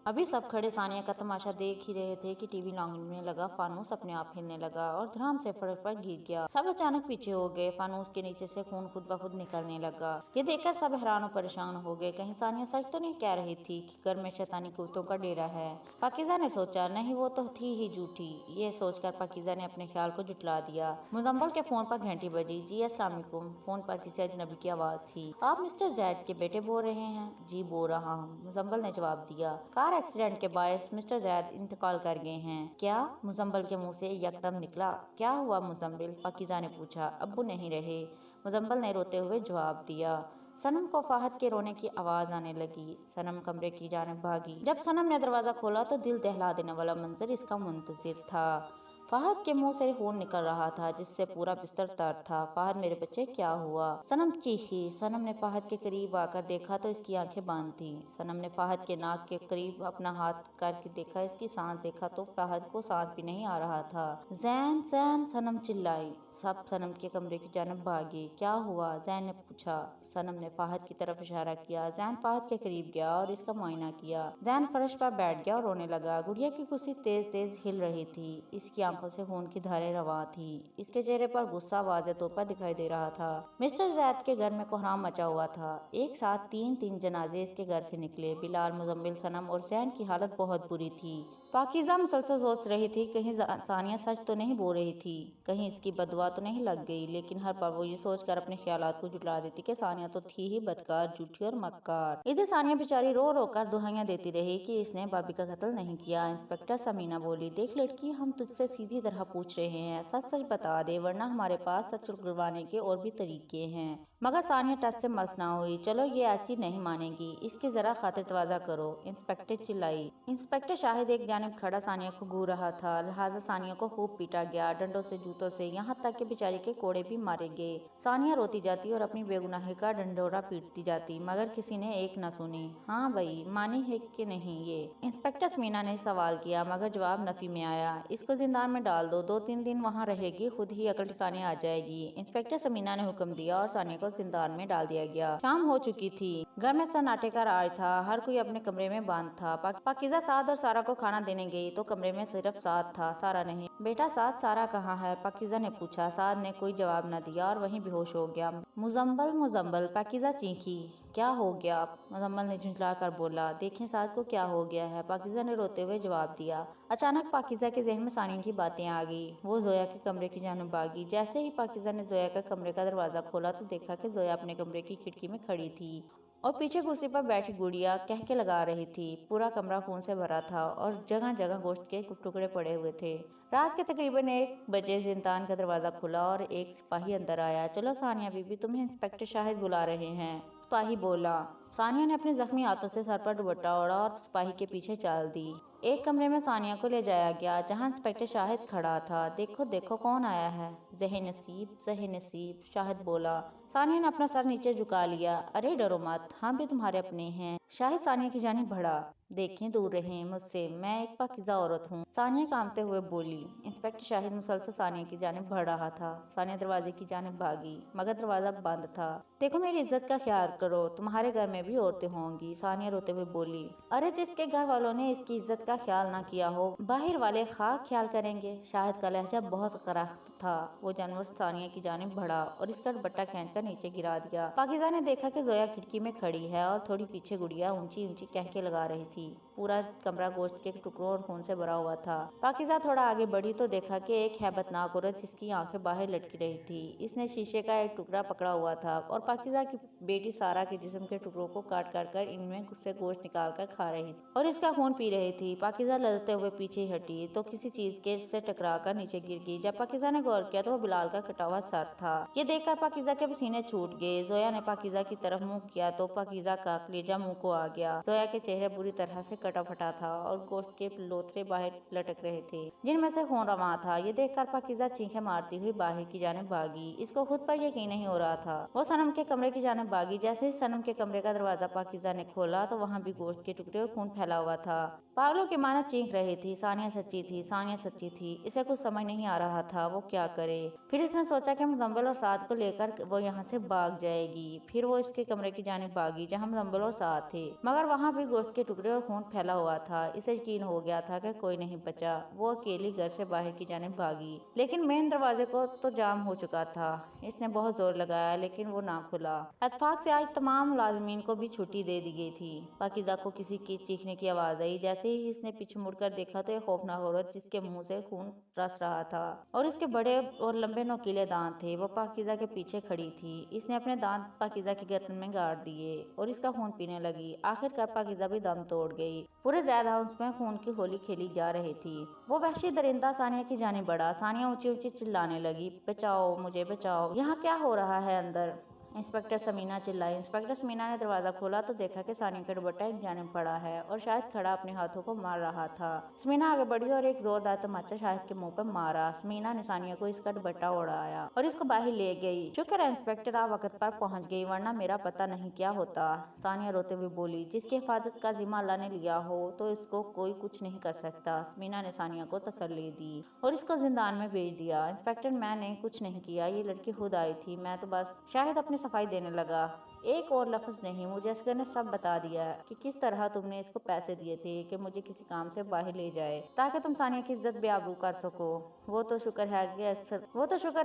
अभी सब खड़े सानिया का तमाशा देख ही रहे थे कि टीवी नांगने लगा। फानूस अपने आप हिलने लगा और धड़ाम से फर्श पर गिर गया। सब अचानक पीछे हो गए। फानूस के नीचे से खून खुद ब खुद निकलने लगा। ये देखकर सब हैरान और परेशान हो गए। कहीं सानिया सच तो नहीं कह रही थी कि घर में शैतानी कुत्तों का डेरा है। पाकिज़ा ने सोचा, नहीं वो तो थी ही झूठी। ये सोचकर पाकिज़ा ने अपने ख्याल को जुटला दिया। मुजम्मल के फोन पर घंटी बजी। जी अस्सलाम वालेकुम। फोन पर किसी अजनबी की आवाज थी। आप मिस्टर जैद के बेटे बोल रहे हैं? जी बोल रहा हूँ, मुजम्मल ने जवाब दिया। कार एक्सीडेंट के बायस मिस्टर जैद इंतकाल कर गए हैं। क्या? मुजम्मल के मुंह से यकदम निकला। क्या हुआ मुजम्मल? पाकिज़ा ने पूछा। अब्बू नहीं रहे, मुजम्मल ने रोते हुए जवाब दिया। सनम को फाहद के रोने की आवाज आने लगी। सनम कमरे की जानिब भागी। जब सनम ने दरवाजा खोला तो दिल दहला देने वाला मंजर इसका मुंतजिर था। फाहद के मुंह से खून निकल रहा था जिससे पूरा बिस्तर तर था। फाहद मेरे बच्चे, क्या हुआ? सनम चीखी। सनम ने फाहद के करीब आकर देखा तो इसकी आंखें बंद थी। सनम ने फाहद के नाक के करीब अपना हाथ करके देखा। इसकी सांस देखा तो फाहद को सांस भी नहीं आ रहा था। जैन जैन, सनम चिल्लाई। सब सनम के कमरे की जानब भागे। क्या हुआ? जैन ने पूछा। सनम ने फाहद की तरफ इशारा किया। जैन फाहद के करीब गया और इसका मुआयना किया। जैन फर्श पर बैठ गया और रोने लगा। गुड़िया की कुर्सी तेज तेज हिल रही थी। इसकी आंखों से खून की धारें रवां थी। इसके चेहरे पर गुस्सा वाज़े तौर पर दिखाई दे रहा था। मिस्टर जैद के घर में कोहराम मचा हुआ था। एक साथ तीन तीन जनाजे इसके घर से निकले। बिलाल, मुजम्मिल, सनम और जैन की हालत बहुत बुरी थी। पाकिज़ा मुसलसल सोच रही थी कहीं सानिया सच तो नहीं बोल रही थी, कहीं इसकी बदवा तो नहीं लग गई। लेकिन हर पल वो ये सोचकर अपने ख्यालात को जुटला देती कि सानिया तो थी ही बदकार, झूठी और मक्कार। इधर सानिया बेचारी रो रो कर दुहाइयां देती रही कि इसने भाभी का कत्ल नहीं किया। इंस्पेक्टर समीना बोली, देख लड़की, हम तुझसे सीधी तरह पूछ रहे हैं, सच सच बता दे, वरना हमारे पास सच उगलवाने के और भी तरीके हैं। मगर सानिया टस से मस ना हुई। चलो ये ऐसी नहीं मानेगी, इसकी जरा खातिर तवाज़ा करो, इंस्पेक्टर चिल्लाई। इंस्पेक्टर शाहिद एक जानिब खड़ा सानिया को घूर रहा था। लिहाजा सानिया को खूब पीटा गया, डंडों से, जूतों से, यहाँ तक कि बेचारी के कोड़े भी मारे गए। सानिया रोती जाती और अपनी बेगुनाही का डंडोरा पीटती जाती, मगर किसी ने एक न सुनी। हाँ भाई, मानी है कि नहीं ये? इंस्पेक्टर समीना ने सवाल किया, मगर जवाब नफी में आया। इसको जिंदान में डाल दो, 2-3 दिन वहाँ रहेगी, खुद ही अकल ठिकाने आ जाएगी। इंस्पेक्टर समीना ने हुक्म दिया और सानिया को जिंदान में डाल दिया गया। शाम हो चुकी थी। घर में सन्नाटे का राज था। हर कोई अपने कमरे में बंद था। पाकिज़ा साद और सारा को खाना देने गई तो कमरे में सिर्फ साद था, सारा नहीं। बेटा साद, सारा कहाँ है? पाकिज़ा ने पूछा। साद ने कोई जवाब न दिया और वहीं बेहोश हो गया। मुजम्मल, मुजम्मल, पाकिज़ा चीखी। क्या हो गया? मुजम्मल ने झुंझला कर बोला। देखें साद को क्या हो गया है, पाकिज़ा ने रोते हुए जवाब दिया। अचानक पाकिज़ा के जहन में सानिया की बातें आ गई। वो जोया के कमरे की जानिब भागी। जैसे ही पाकिज़ा ने जोया के कमरे का दरवाजा खोला तो देखा कि जोया अपने कमरे की खिड़की में खड़ी थी और पीछे कुर्सी पर बैठी गुड़िया कहके लगा रही थी। पूरा कमरा खून से भरा था और जगह जगह गोश्त के टुकड़े पड़े हुए थे। रात के तकरीबन 1 बजे जिंदान का दरवाजा खुला और एक सिपाही अंदर आया। चलो सानिया बीबी, तुम्हें इंस्पेक्टर शाहिद बुला रहे हैं, सिपाही बोला। सानिया ने अपने जख्मी हाथों से सर पर दुपट्टा ओढ़ा और सिपाही के पीछे चल दी। एक कमरे में सानिया को ले जाया गया जहां इंस्पेक्टर शाहिद खड़ा था। देखो देखो कौन आया है। ज़हे नसीब, ज़हे नसीब, शाहिद बोला। सानिया ने अपना सर नीचे झुका लिया। अरे डरो मत, हम भी तुम्हारे अपने हैं। शाहिद सानिया की जानिब बढ़ा। देखें, दूर रहें मुझसे, मैं एक पाकिज़ा औरत हूँ, सानिया कांपते हुए बोली। इंस्पेक्टर शाहिद मुसलसल सानिया की जानिब बढ़ रहा था। सानिया दरवाजे की जानिब भागी, मगर दरवाजा बंद था। देखो, मेरी इज्जत का ख्याल करो, तुम्हारे घर में भी औरतें होंगी, सानिया रोते हुए बोली। अरे जिसके घर वालों ने इसकी इज्जत का ख्याल ना किया हो, बाहर वाले खाक ख्याल करेंगे। शाहिद का लहजा बहुत करख्त था। वो जानवर सानिया की जानिब बढ़ा और इसका दुपट्टा खींचकर नीचे गिरा दिया। पाकिज़ा ने देखा कि जोया खिड़की में खड़ी है और थोड़ी पीछे गुड़िया ऊंची ऊंची कहके लगा रही थी। पूरा कमरा गोश्त के टुकड़ों और खून से भरा हुआ था। पाकिज़ा थोड़ा आगे बढ़ी तो देखा कि एक हैबतनाक औरत जिसकी आंखें बाहर लटकी रही थी। इसने शीशे का एक टुकड़ा पकड़ा हुआ था और पाकिज़ा की बेटी सारा के जिस्म के टुकड़ों को काट काट कर इनमें से गोश्त निकाल कर खा रही थी और इसका खून पी रही थी। पाकिज़ा लड़ते हुए पीछे हटी तो किसी चीज के से टकरा कर नीचे गिर गई। जब पाकिज़ा ने गौर किया तो वो बिलाल का कटा हुआ सर था। ये देखकर पाकिज़ा के पसीने छूट गए। जोया ने पाकिज़ा की तरफ मुंह किया तो पाकिज़ा का कलेजा मुंह को आ गया। जोया के चेहरे बुरी तरह से कटा फटा था और गोश्त के लोथरे बाहर लटक रहे थे जिनमें से खून रवां था। ये देखकर पाकिज़ा चीखें मारती हुई बाहर की जानिब भागी। इसको खुद पर यकीन नहीं हो रहा था। वो सनम के कमरे की जानिब भागी। जैसे ही सनम के कमरे का दरवाजा पाकिज़ा ने खोला तो वहाँ भी गोश्त के टुकड़े और खून फैला हुआ था। पागलों की माना चीख रही थी। सानिया सच्ची थी, सानिया सच्ची थी। इसे कुछ समझ नहीं आ रहा था वो क्या करे। फिर इसने सोचा कि मुजम्मिल और साद को लेकर वो यहाँ यहाँ से भाग जाएगी। फिर वो इसके कमरे की जानिब भागी जहाँ डम्बल और साथ थे, मगर वहाँ भी गोश्त के टुकड़े और खून फैला हुआ था। इसे यकीन हो गया था कि कोई नहीं बचा। वो अकेली घर से बाहर की जानिब भागी, लेकिन मेन दरवाजे को तो जाम हो चुका था। इसने बहुत जोर लगाया लेकिन वो ना खुला। इत्तेफाक से आज तमाम मुलाजिमीन को भी छुट्टी दे दी गई थी। पाकिज़ा को किसी की चीखने की आवाज आई। जैसे ही इसने पीछे मुड़कर देखा तो एक खौफनाक औरत जिसके मुंह से खून रस रहा था और इसके बड़े और लंबे नोकीले दांत थे, वो पाकिज़ा के पीछे खड़ी थी। इसने अपने दांत पाकिज़ा की गर्दन में गाड़ दिए और इसका खून पीने लगी। आखिरकार पाकिज़ा भी दम तोड़ गई। पूरे ज़ैद हाउस में खून की होली खेली जा रही थी। वो वहशी दरिंदा सानिया की जानिब बढ़ा। सानिया ऊंची ऊंची चिल्लाने लगी, बचाओ मुझे बचाओ, यहाँ क्या हो रहा है अंदर। इंस्पेक्टर समीना चिल्लाई। इंस्पेक्टर समीना ने दरवाजा खोला तो देखा कि सानिया का दुपट्टा एक जानिब पड़ा है और शाहिद खड़ा अपने हाथों को मार रहा था। समीना आगे बढ़ी और एक जोरदार तमाचा शाहिद के मुंह पर मारा। समीना ने सानिया को इसका दुपट्टा उड़ाया और इसको बाहर ले गई। शुक्र है इंस्पेक्टर आप वक्त पर पहुंच गई, वरना मेरा पता नहीं क्या होता। सानिया रोते हुए बोली, जिसकी हिफाजत का जिम्मा अल्लाह ने लिया हो तो इसको कोई कुछ नहीं कर सकता। समीना ने सानिया को तसल्ली दी और इसको जिंदान में भेज दिया। इंस्पेक्टर मैंने कुछ नहीं किया, ये लड़की खुद आई थी, मैं तो बस। शाहिद अपनी सफाई देने लगा। एक और लफ्ज नहीं, मुझे असगर ने सब बता दिया कि किस तरह तुमने इसको पैसे दिए थे कि मुझे किसी काम से बाहर ले जाए ताकि तुम सानिया की इज्जत बेआबरू कर सको। वो तो शुक्र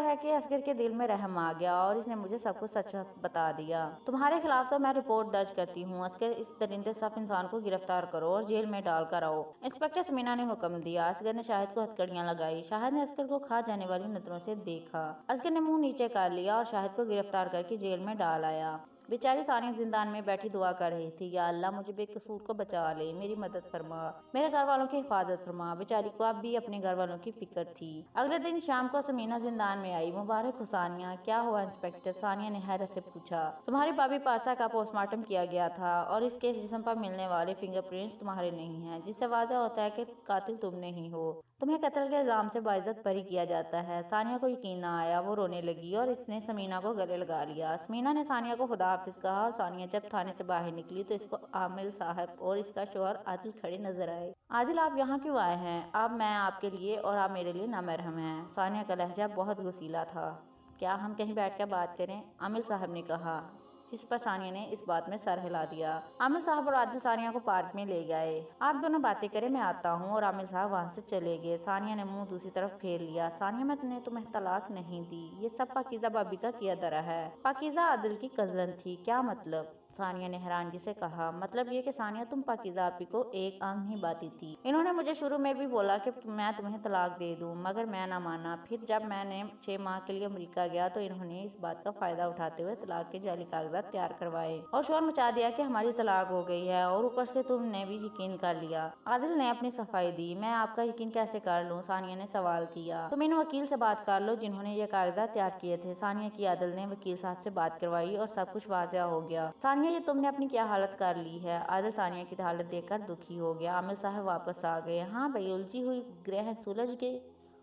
है कि असगर के दिल में रहम आ गया और इसने मुझे सब कुछ सच बता दिया। तुम्हारे खिलाफ तो मैं रिपोर्ट दर्ज करती हूँ। असगर, इस दरिंदे सफ इंसान को गिरफ्तार करो और जेल में डाल कर आओ। इंस्पेक्टर समीना ने हुक्म दिया। असगर ने शाहिद को हथकड़ियां लगाई। शाहिद ने असगर को खा जाने वाली नजरों से देखा। असगर ने मुंह नीचे कर लिया और शाहिद को गिरफ्तार करके जेल में डाल आया। बेचारी सानिया जिंदान में बैठी दुआ कर रही थी, या अल्लाह मुझे बेकसूर को बचा ले, मेरी मदद फरमा, मेरे घर वालों की हिफाजत फरमा। बेचारी को अब भी अपने घर वालों की फिक्र थी। अगले दिन शाम को समीना जिंदान में आई। मुबारक हो सानिया। क्या हुआ इंस्पेक्टर? सानिया ने हैरत से पूछा। तुम्हारी भाभी पारसा का पोस्टमार्टम किया गया था और इसके जिस्म पर मिलने वाले फिंगरप्रिंट्स तुम्हारे नहीं हैं, जिससे वाज़ेह होता है कि कातिल तुम नहीं हो। तुम्हें कत्ल के इल्जाम से बाइज्जत बरी किया जाता है। सानिया को यकीन न आया। वो रोने लगी और इसने समीना को गले लगा लिया। समीना ने सानिया को खुदा हाफिज कहा और सानिया जब थाने से बाहर निकली तो इसको आमिल साहब और इसका शौहर आदिल खड़े नजर आए। आदिल, आप यहाँ क्यों आए हैं? अब मैं आपके लिए और आप मेरे लिए नामहरम हैं। सानिया का लहजा बहुत गुस्सीला था। क्या हम कहीं बैठकर बात करें? आमिल साहब ने कहा, जिस पर सानिया ने इस बात में सर हिला दिया। आमिर साहब और आदिल सानिया को पार्क में ले गए। आप दोनों बातें करें, मैं आता हूँ। और आमिर साहब वहाँ से चले गए। सानिया ने मुंह दूसरी तरफ फेर लिया। सानिया, मैंने तुम्हें तलाक नहीं दी, ये सब पाकीज़ा भाभी का किया धरा है। पाकीज़ा आदिल की कजन थी। क्या मतलब? सानिया ने हैरानगी से कहा, मतलब ये कि सानिया, तुम पाकीज़ा आपी को एक आंख नहीं बाती थी। इन्होंने मुझे शुरू में भी बोला कि मैं तुम्हें तलाक दे दूं, मगर मैं ना माना। फिर जब मैंने 6 माह के लिए अमेरिका गया तो इन्होंने इस बात का फायदा उठाते हुए तलाक के जाली कागजात तैयार करवाए और शोर मचा दिया कि हमारी तलाक हो गई है, और ऊपर से तुमने भी यकीन कर लिया। आदिल ने अपनी सफाई दी। मैं आपका यकीन कैसे कर लूँ? सानिया ने सवाल किया। तुम इन वकील से बात कर लो जिन्होंने ये कागजात तैयार किए थे। सानिया की। आदिल ने वकील साहब से बात करवाई और सब कुछ वाज़ेह हो गया। सानिया, ये तुमने अपनी क्या हालत कर ली है? आदिल सानिया की हालत देखकर दुखी हो गया। आमिर साहब वापस आ गए। हाँ भाई, उलझी हुई ग्रह सुलझ गए।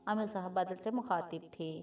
आमिर साहब आदिल से मुखातिब थे,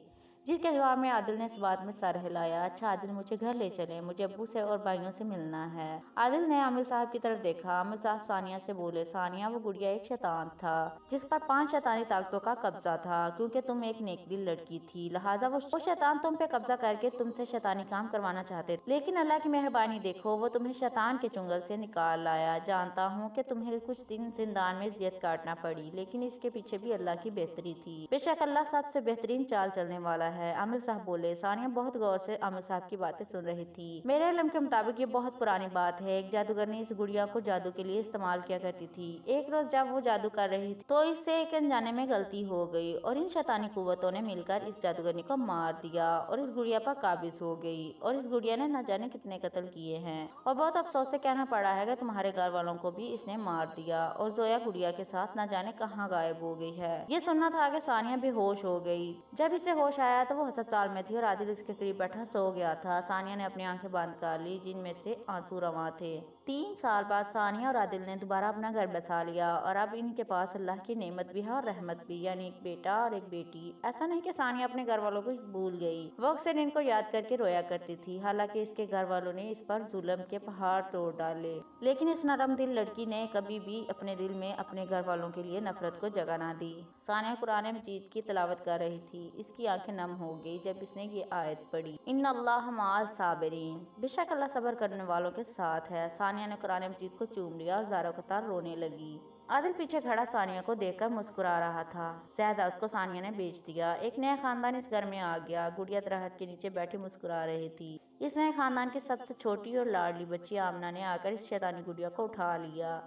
जिसके जवाब में आदिल ने इस बात में सर हिलाया। अच्छा आदिल, मुझे घर ले चले, मुझे अब्बू से और भाइयों से मिलना है। आदिल ने आमिर साहब की तरफ देखा। आमिर साहब सानिया से बोले, सानिया, वो गुड़िया एक शैतान था जिस पर 5 शैतानी ताकतों का कब्जा था। क्योंकि तुम एक नेकदिल लड़की थी, लिहाजा वो शैतान तुम पे कब्जा करके तुमसे शैतानी काम करवाना चाहते थे। लेकिन अल्लाह की मेहरबानी देखो, वो तुम्हें शैतान के चुंगल से निकाल लाया। जानता हूँ कि तुम्हें कुछ दिन जिंदान में जियत काटना पड़ी, लेकिन इसके पीछे भी अल्लाह की बेहतरी थी। बेशक अल्लाह सबसे बेहतरीन चाल चलने वाला है। आमिर साहब बोले। सानिया बहुत गौर से आमिर साहब की बातें सुन रही थी। मेरे इल्म के मुताबिक ये बहुत पुरानी बात है। एक जादूगरनी इस गुड़िया को जादू के लिए इस्तेमाल किया करती थी। एक रोज जब वो जादू कर रही थी तो इससे एक अनजाने में गलती हो गई और इन शैतानी कुव्वतों ने मिलकर इस जादूगरनी को मार दिया और इस गुड़िया पर काबिज हो गई। और इस गुड़िया ने न जाने कितने कत्ल किए हैं और बहुत अफसोस से कहना पड़ा है कि तुम्हारे घर वालों को भी इसने मार दिया और जोया गुड़िया के साथ न जाने कहाँ गायब हो गई है। ये सुनना था कि सानिया बेहोश हो गई। जब इसे होश आया तो वो अस्पताल में थी और आदिल इसके करीब बैठा सो गया था। सानिया ने अपनी आंखें बंद कर ली, जिनमें से आंसू रवां थे। 3 साल बाद सानिया और आदिल ने दोबारा अपना घर बसा लिया और अब इनके पास अल्लाह की नेमत भी है और रहमत भी, यानी एक बेटा और एक बेटी। ऐसा नहीं कि सानिया अपने घर वालों को भूल गई, वो अक्सर इनको याद करके रोया करती थी। हालांकि इसके घर वालों ने इस पर जुल्म के पहाड़ तोड़ डाले, लेकिन इस नरम दिल लड़की ने कभी भी अपने दिल में अपने घर वालों के लिए नफरत को जगह ना दी। सानिया कुरान मजीद की तिलावत कर रही थी। इसकी आंखें नम नम हो गई जब इसने ये आयत पढ़ी, इन्नल्लाह मअस साबिरीन, बेशक अल्लाह सब्र करने वालों के साथ है। सानिया ने कुरान मजीद को चूम लिया और ज़ारो कतार रोने लगी। आदिल पीछे खड़ा सानिया को देखकर मुस्कुरा रहा था। ज़्यादा उसको सानिया ने बेच दिया। एक नया खानदान इस घर में आ गया। गुड़िया दरख्त के नीचे बैठी मुस्कुरा रही थी। इस नए खानदान की सबसे छोटी और लाडली बच्ची आमना ने आकर इस शैतानी गुड़िया को उठा लिया।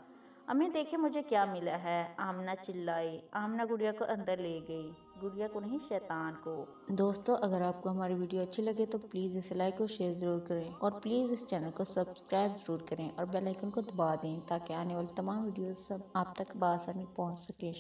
अम्मी देखिए मुझे क्या मिला है, आमना चिल्लाई। आमना गुड़िया को अंदर ले गई, गुड़िया को नहीं शैतान को। दोस्तों अगर आपको हमारी वीडियो अच्छी लगे तो प्लीज़ इसे लाइक और शेयर ज़रूर करें और प्लीज़ इस चैनल को सब्सक्राइब ज़रूर करें और बेल आइकन को दबा दें ताकि आने वाली तमाम वीडियोस सब आप तक बआसानी पहुंच सके।